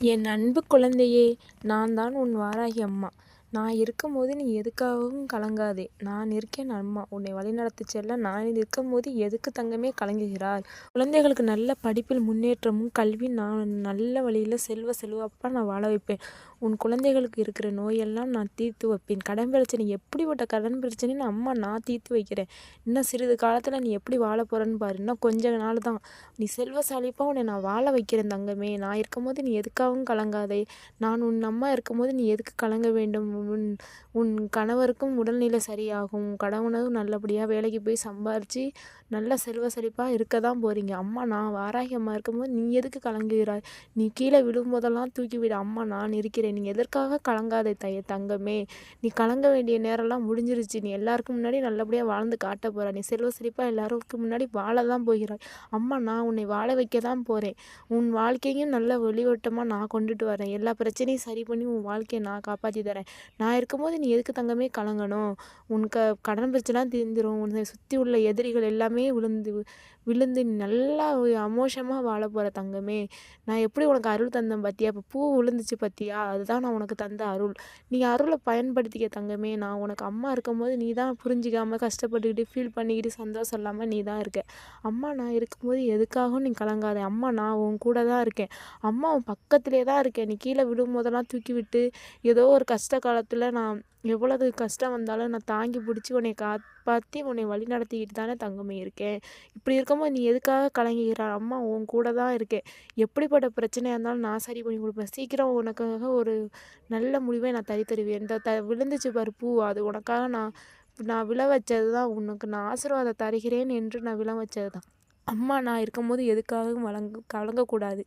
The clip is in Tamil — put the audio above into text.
என் அன்பு குழந்தையே, நான் தான் உன் வாராகி அம்மா. நான் இருக்கும்போது நீ எதுக்காகவும் கலங்காதே. நான் இருக்கேன் அம்மா. உன்னை வழிநடத்திச் செல்ல நான் இருக்கும்போது எதுக்கு தங்கமே கலங்குகிறாய்? குழந்தைகளுக்கு நல்ல படிப்பில் முன்னேற்றமும் கல்வி நான் நல்ல வழியில் செல்வப்பா நான் வாழ வைப்பேன். உன் குழந்தைகளுக்கு இருக்கிற நோயெல்லாம் நான் தீர்த்து வைப்பேன். கடன் பிரச்சனை, எப்படிப்பட்ட கடன் பிரச்சனைன்னு அம்மா நான் தீர்த்து வைக்கிறேன். இன்னும் சிறிது காலத்தில் நீ எப்படி வாழ போகிறன்னு பாரு. இன்னும் கொஞ்ச நாள் தான். நீ செல்வசாலிப்பா உன்னை நான் வாழ வைக்கிறேன் தங்கமே. நான் இருக்கும்போது நீ எதுக்காகவும் கலங்காதே. நான் உன் அம்மா இருக்கும்போது நீ எதுக்கு கலங்க வேண்டும்? உன் உன் கணவருக்கும் உடல்நிலை சரியாகும். கணவனும் நல்லபடியாக வேலைக்கு போய் சம்பாரித்து நல்ல செல்வ செழிப்பாக இருக்க தான் போகிறீங்க. அம்மா நான் வாராகி அம்மா இருக்கும்போது நீ எதுக்கு கலங்குகிறாய்? நீ கீழே விழும்போதெல்லாம் தூக்கி விட அம்மா நான் இருக்கிறேன். நீ எதற்காக கலங்காதே தங்கமே. நீ கலங்க வேண்டிய நேரம்லாம் முடிஞ்சிருச்சு. நீ எல்லாருக்கும் முன்னாடி நல்லபடியாக வாழ்ந்து காட்ட போகிற. நீ செல்வ செழிப்பாக எல்லாருக்கும் முன்னாடி வாழ தான் போகிறாய். அம்மா நான் உன்னை வாழ வைக்க தான் போகிறேன். உன் வாழ்க்கையும் நல்ல ஒளிவட்டமாக நான் கொண்டுட்டு வரேன். எல்லா பிரச்சனையும் சரி பண்ணி உன் வாழ்க்கையை நான் காப்பாற்றி தரேன். நான் இருக்கும்போது நீ எதுக்கு தங்கமே கலங்கணும்? உன் கடன் பிரச்சனைலாம் தீர்ந்துரும். உன்னை சுற்றி உள்ள எதிரிகள் எல்லாமே விழுந்து நீ நல்லா அமோஷமாக வாழ போகிற தங்கமே. நான் எப்படி உனக்கு அருள் தந்தேன் பார்த்தியா? இப்போ பூ விழுந்துச்சு பார்த்தியா? அதுதான் நான் உனக்கு தந்த அருள். நீ அருளை பயன்படுத்திக்க தங்கமே. நான் உனக்கு அம்மா இருக்கும்போது நீ தான் புரிஞ்சிக்காமல் கஷ்டப்பட்டுக்கிட்டு ஃபீல் பண்ணிக்கிட்டு சந்தோஷம் இல்லாமல் நீ தான் இருக்க. அம்மா நான் இருக்கும்போது எதுக்காகவும் நீ கலங்காத. அம்மா நான் உன் கூட தான் இருக்கேன். அம்மா உன் பக்கத்திலே தான் இருக்கேன். நீ கீழே விழும்போதெல்லாம் தூக்கி விட்டு ஏதோ ஒரு கஷ்ட காலத்தில் நான் எவ்வளவு கஷ்டம் வந்தாலும் நான் தாங்கி பிடிச்சி உன்னை காப்பாற்றி உன்னை வழி நடத்திக்கிட்டு தானே தங்கமே இருக்கேன். இப்படி இருக்கும்போது நீ எதுக்காக கலங்குகிறாய்? அம்மா உன் கூட தான் இருக்கேன். எப்படிப்பட்ட பிரச்சனையாக இருந்தாலும் நான் சரி பண்ணி கொடுப்பேன். சீக்கிரம் உனக்காக ஒரு நல்ல முடிவை நான் தருவேன். இந்த விழுந்துச்சு பாரு பூ, அது உனக்காக நான் நான் விழ வச்சது தான். உனக்கு நான் ஆசீர்வாதம் தருகிறேன் என்று நான் விழ வச்சது தான். அம்மா நான் இருக்கும்போது எதுக்காகவும் கலங்கக்கூடாது.